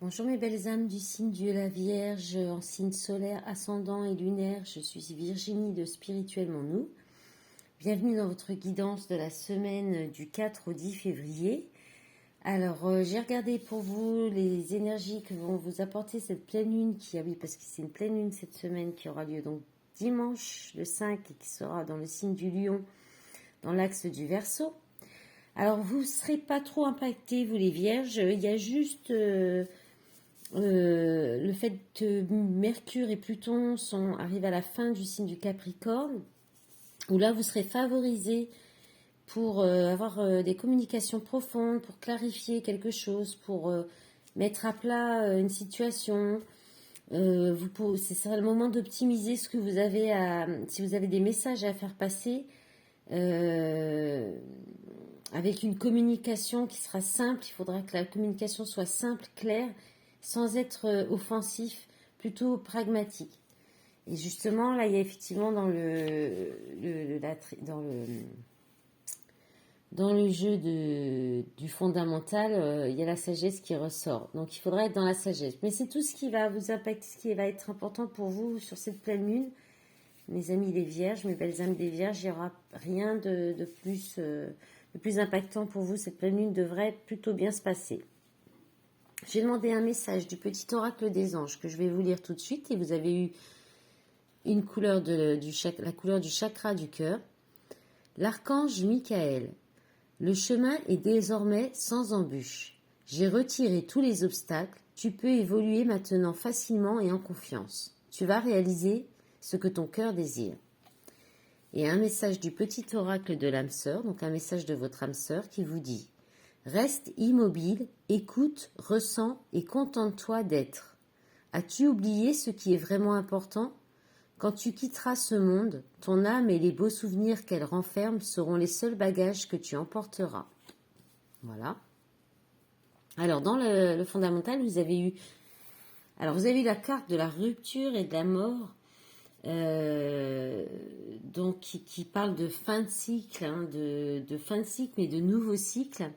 Bonjour mes belles âmes du signe de la Vierge, en signe solaire, ascendant et lunaire, je suis Virginie de Spirituellement Nous. Bienvenue dans votre guidance de la semaine du 4 au 10 février. Alors, j'ai regardé pour vous les énergies que vont vous apporter cette pleine lune oui, parce que c'est une pleine lune cette semaine qui aura lieu donc dimanche le 5 et qui sera dans le signe du Lion, dans l'axe du Verseau. Alors, vous ne serez pas trop impactés, vous les Vierges, il y a juste... le fait que Mercure et Pluton arrivent à la fin du signe du Capricorne, où là vous serez favorisé pour avoir des communications profondes, pour clarifier quelque chose, pour mettre à plat une situation. Ce sera le moment d'optimiser ce que vous avez si vous avez des messages à faire passer, avec une communication qui sera simple. Il faudra que la communication soit simple, claire, sans être offensif, plutôt pragmatique. Et justement, là, il y a effectivement dans dans le jeu du fondamental, il y a la sagesse qui ressort. Donc, il faudra être dans la sagesse. Mais c'est tout ce qui va vous impacter, ce qui va être important pour vous sur cette pleine lune. Mes amis les Vierges, mes belles âmes des Vierges, il n'y aura rien de plus impactant pour vous. Cette pleine lune devrait plutôt bien se passer. J'ai demandé un message du petit oracle des anges que je vais vous lire tout de suite et vous avez eu une couleur la couleur du chakra du cœur. L'archange Michael, le chemin est désormais sans embûche. J'ai retiré tous les obstacles. Tu peux évoluer maintenant facilement et en confiance. Tu vas réaliser ce que ton cœur désire. Et un message du petit oracle de l'âme sœur, donc un message de votre âme sœur qui vous dit: reste immobile, écoute, ressens et contente-toi d'être. As-tu oublié ce qui est vraiment important? Quand tu quitteras ce monde, ton âme et les beaux souvenirs qu'elle renferme seront les seuls bagages que tu emporteras. Voilà. Alors, dans le fondamental, vous avez eu la carte de la rupture et de la mort, donc qui parle de fin de cycle, de fin de cycle, mais de nouveau cycle.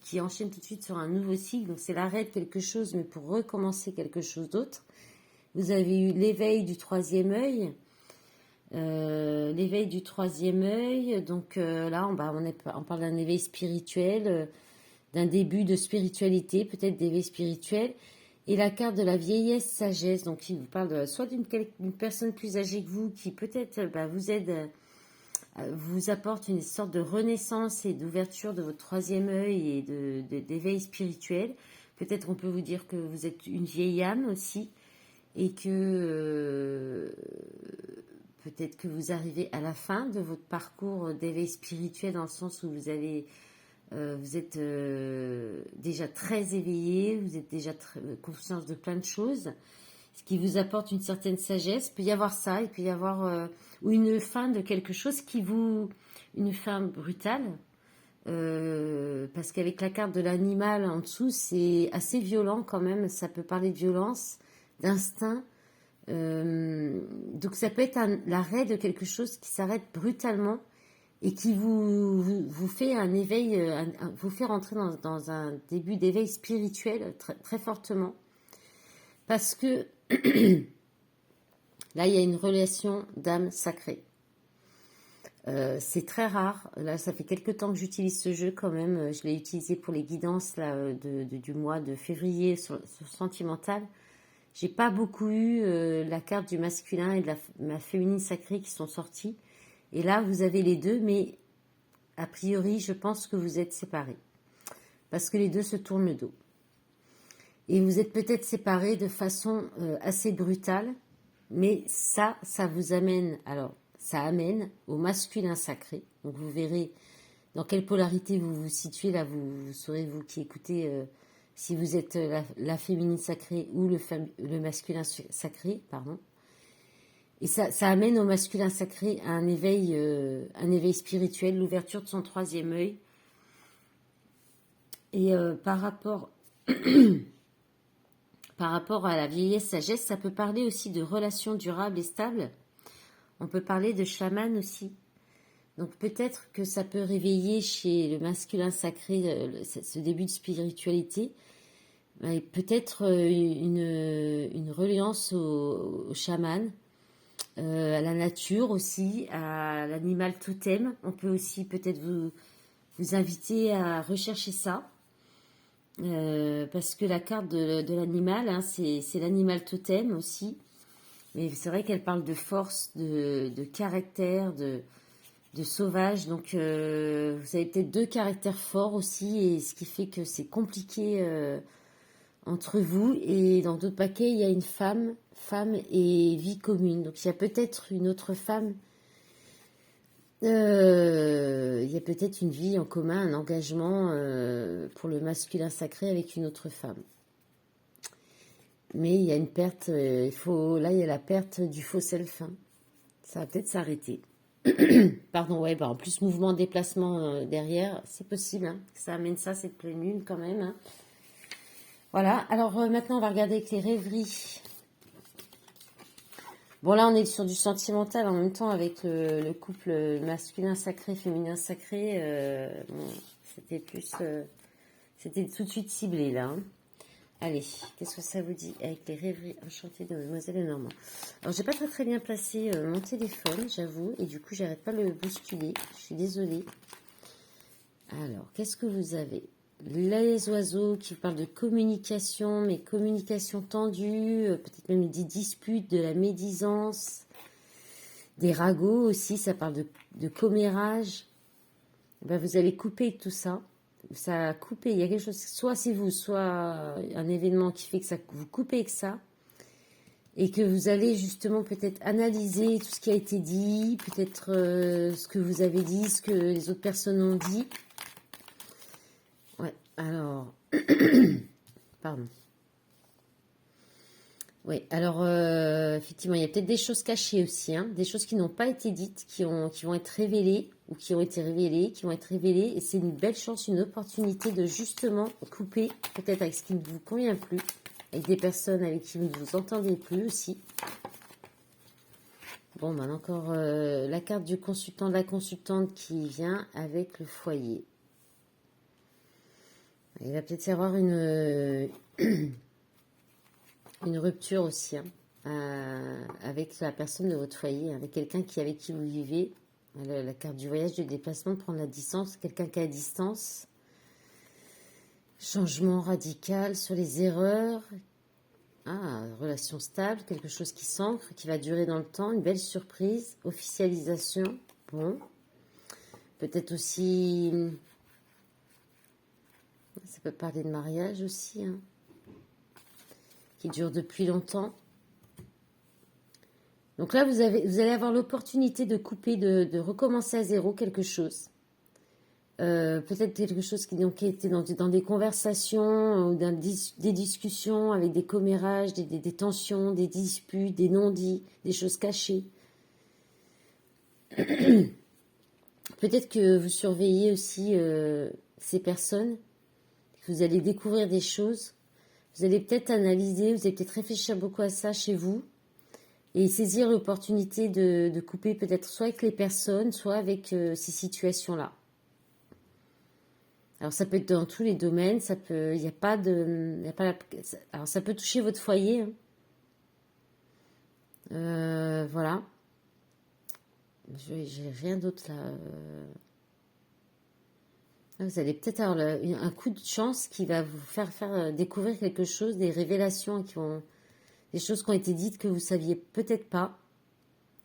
Qui enchaîne tout de suite sur un nouveau cycle. Donc c'est l'arrêt de quelque chose, mais pour recommencer quelque chose d'autre. Vous avez eu l'éveil du troisième œil. Donc là, on parle d'un éveil spirituel, d'un début de spiritualité, peut-être d'éveil spirituel. Et la carte de la vieillesse sagesse, donc qui vous parle soit d'une personne plus âgée que vous, qui peut-être vous aide... vous apporte une sorte de renaissance et d'ouverture de votre troisième œil et d'éveil spirituel. Peut-être on peut vous dire que vous êtes une vieille âme aussi et que peut-être que vous arrivez à la fin de votre parcours d'éveil spirituel, dans le sens où vous êtes déjà très éveillé, vous êtes déjà conscience de plein de choses, ce qui vous apporte une certaine sagesse. Il peut y avoir ça, il peut y avoir ou une fin de quelque chose une fin brutale, parce qu'avec la carte de l'animal en dessous, c'est assez violent quand même, ça peut parler de violence, d'instinct, donc ça peut être l'arrêt de quelque chose qui s'arrête brutalement et qui vous fait un éveil, vous fait rentrer dans un début d'éveil spirituel très, très fortement, parce que là, il y a une relation d'âme sacrée. C'est très rare. Là, ça fait quelques temps que j'utilise ce jeu quand même. Je l'ai utilisé pour les guidances là, du mois de février sur Sentimental. J'ai pas beaucoup eu la carte du masculin et de ma féminine sacrée qui sont sorties. Et là, vous avez les deux, mais a priori, je pense que vous êtes séparés. Parce que les deux se tournent le dos. Et vous êtes peut-être séparés de façon assez brutale, mais ça vous amène, ça amène au masculin sacré. Donc vous verrez dans quelle polarité vous vous situez, là vous saurez, vous qui écoutez, si vous êtes la féminine sacrée ou le masculin sacré, pardon. Et ça amène au masculin sacré un éveil spirituel, l'ouverture de son troisième œil. Et par rapport à la vieillesse sagesse, ça peut parler aussi de relations durables et stables. On peut parler de chaman aussi. Donc peut-être que ça peut réveiller chez le masculin sacré ce début de spiritualité. Et peut-être une reliance au chaman, à la nature aussi, à l'animal totem. On peut aussi peut-être vous inviter à rechercher ça. Parce que la carte de l'animal, hein, c'est l'animal totem aussi. Mais c'est vrai qu'elle parle de force, de caractère, de sauvage. Donc vous avez peut-être deux caractères forts aussi, et ce qui fait que c'est compliqué entre vous. Et dans d'autres paquets, il y a une femme et vie commune. Donc il y a peut-être une autre femme. Il y a peut-être une vie en commun, un engagement pour le masculin sacré avec une autre femme. Mais il y a une perte, là il y a la perte du faux self. Hein. Ça va peut-être s'arrêter. Pardon, ouais, bah en plus mouvement, déplacement derrière, c'est possible. Hein, que ça amène ça, cette pleine lune quand même. Hein. Voilà, alors maintenant on va regarder avec les rêveries. Bon là on est sur du sentimental en même temps avec le couple masculin sacré, féminin sacré. Bon, c'était plus... c'était tout de suite ciblé là. Hein. Allez, qu'est-ce que ça vous dit avec les rêveries enchantées de Mademoiselle Lenormand? Alors, j'ai pas très bien placé mon téléphone, j'avoue, et du coup, j'arrête pas de le bousculer. Je suis désolée. Alors, qu'est-ce que vous avez? Les oiseaux qui parlent de communication, mais communication tendue, peut-être même des disputes, de la médisance, des ragots aussi, ça parle de commérage. Ben, vous allez couper tout ça. Ça a coupé, il y a quelque chose, soit c'est vous, soit un événement qui fait que ça, vous coupez avec ça, et que vous allez justement peut-être analyser tout ce qui a été dit, peut-être ce que vous avez dit, ce que les autres personnes ont dit. Ouais, alors, pardon. Oui, alors effectivement, il y a peut-être des choses cachées aussi, hein, des choses qui n'ont pas été dites, qui vont être révélées, ou qui ont été révélées, qui vont être révélées, et c'est une belle chance, une opportunité de justement couper, peut-être avec ce qui ne vous convient plus, avec des personnes avec qui vous ne vous entendez plus aussi. Bon, ben encore la carte du consultant, de la consultante qui vient avec le foyer. Il va peut-être y avoir une rupture aussi, hein, avec la personne de votre foyer, avec quelqu'un avec qui vous vivez. La carte du voyage, du déplacement, de prendre la distance, quelqu'un qui est à distance. Changement radical sur les erreurs. Ah, relation stable, quelque chose qui s'ancre, qui va durer dans le temps, une belle surprise, officialisation. Bon. Peut-être aussi... Ça peut parler de mariage aussi, hein, qui dure depuis longtemps. Donc là, vous allez avoir l'opportunité de couper, de recommencer à zéro quelque chose. Peut-être quelque chose qui donc était dans des conversations, ou des discussions avec des commérages, des tensions, des disputes, des non-dits, des choses cachées. Peut-être que vous surveillez aussi ces personnes, que vous allez découvrir des choses. Vous allez peut-être analyser, vous allez peut-être réfléchir beaucoup à ça chez vous et saisir l'opportunité de couper peut-être soit avec les personnes, soit avec ces situations-là. Alors ça peut être dans tous les domaines, ça peut, il n'y a pas de, alors ça peut toucher votre foyer. Hein. Voilà. J'ai rien d'autre là. Vous allez peut-être avoir un coup de chance qui va vous faire découvrir quelque chose, des révélations des choses qui ont été dites que vous saviez peut-être pas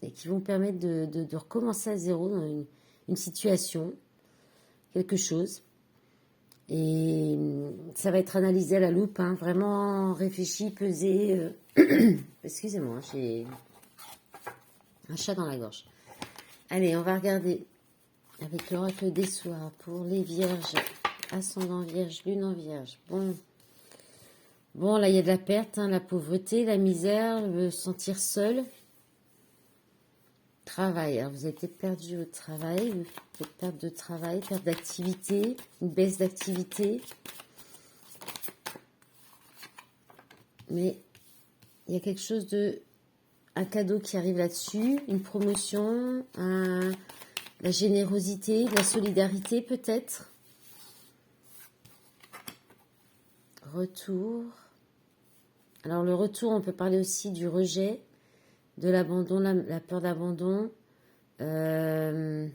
et qui vont permettre de recommencer à zéro dans une situation, quelque chose. Et ça va être analysé à la loupe, hein, vraiment réfléchi, pesé. Excusez-moi, j'ai un chat dans la gorge. Allez, on va regarder avec l'oracle des soirs pour les vierges, ascendant vierge, lune en vierge. Bon, là, il y a de la perte, hein, la pauvreté, la misère, le sentir seul. Travail. Alors, vous avez peut-être perdu votre travail, peut-être perte de travail, perte d'activité, une baisse d'activité. Mais il y a quelque chose un cadeau qui arrive là-dessus, une promotion, la générosité, de la solidarité peut-être. Retour. Alors le retour, on peut parler aussi du rejet, de l'abandon, la peur d'abandon, de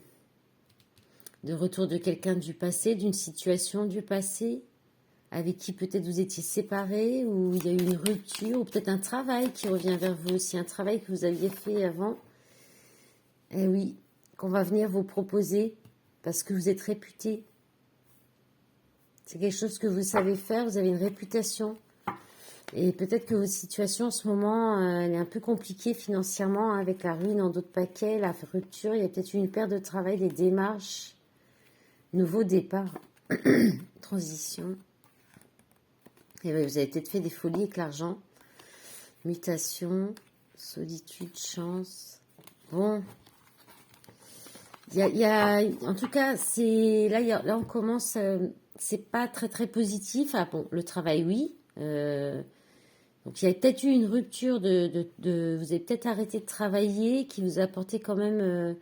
retour de quelqu'un du passé, d'une situation du passé, avec qui peut-être vous étiez séparés, ou il y a eu une rupture, ou peut-être un travail qui revient vers vous aussi, un travail que vous aviez fait avant. Eh oui, qu'on va venir vous proposer, parce que vous êtes réputé. C'est quelque chose que vous savez faire, vous avez une réputation. Et peut-être que votre situation en ce moment, elle est un peu compliquée financièrement, avec la ruine en d'autres paquets, la rupture, il y a peut-être eu une perte de travail, des démarches, nouveau départ, transition. Et bien, vous avez peut-être fait des folies avec l'argent, mutation, solitude, chance. Bon, en tout cas, là on commence, c'est pas très très positif. Ah bon, le travail, oui. Donc il y a peut-être eu une rupture vous avez peut-être arrêté de travailler, qui vous a apporté quand même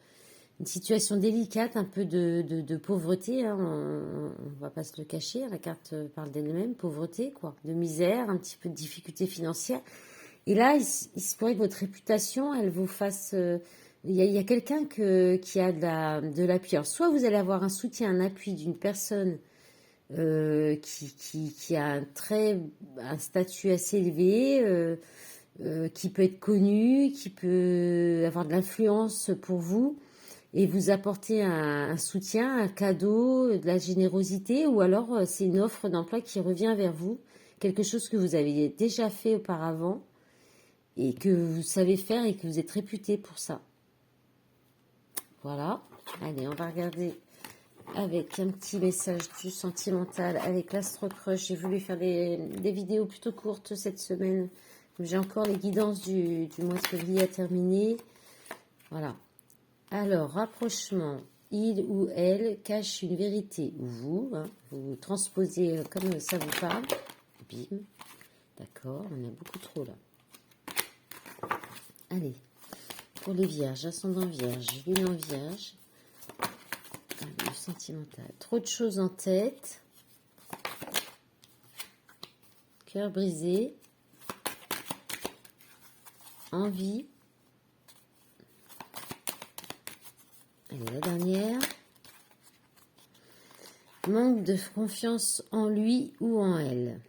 une situation délicate, un peu de pauvreté, hein, on va pas se le cacher, la carte parle d'elle-même, pauvreté, quoi, de misère, un petit peu de difficulté financière. Et là, il se pourrait que votre réputation, elle vous fasse... il y a quelqu'un qui a de l'appui. Alors, soit vous allez avoir un soutien, un appui d'une personne qui a un statut assez élevé, qui peut être connu, qui peut avoir de l'influence pour vous, et vous apporter un soutien, un cadeau, de la générosité, ou alors c'est une offre d'emploi qui revient vers vous, quelque chose que vous avez déjà fait auparavant, et que vous savez faire et que vous êtes réputé pour ça. Voilà. Allez, on va regarder avec un petit message du sentimental avec l'Astro Crush. J'ai voulu faire des vidéos plutôt courtes cette semaine. J'ai encore les guidances du mois de février à terminer. Voilà. Alors, rapprochement. Il ou elle cache une vérité. Vous, hein, vous transposez comme ça vous parle. Bim. D'accord, on a beaucoup trop là. Allez, pour les vierges, ascendant vierge, lune en vierge, le sentimental. Trop de choses en tête, cœur brisé, envie. Allez, la dernière. Manque de confiance en lui ou en elle.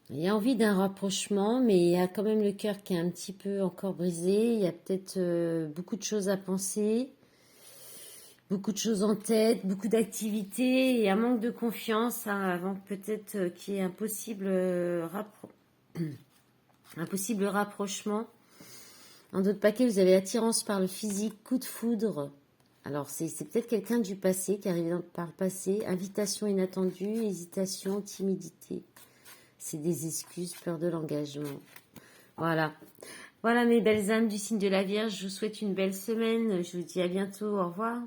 Il y a envie d'un rapprochement, mais il y a quand même le cœur qui est un petit peu encore brisé. Il y a peut-être beaucoup de choses à penser, beaucoup de choses en tête, beaucoup d'activités et un manque de confiance, hein, avant peut-être qu'il y ait un possible rapprochement. En d'autres paquets, vous avez attirance par le physique, coup de foudre. Alors, c'est peut-être quelqu'un du passé qui arrive par le passé. Invitation inattendue, hésitation, timidité. C'est des excuses, peur de l'engagement. Voilà. Voilà mes belles âmes du signe de la Vierge. Je vous souhaite une belle semaine. Je vous dis à bientôt. Au revoir.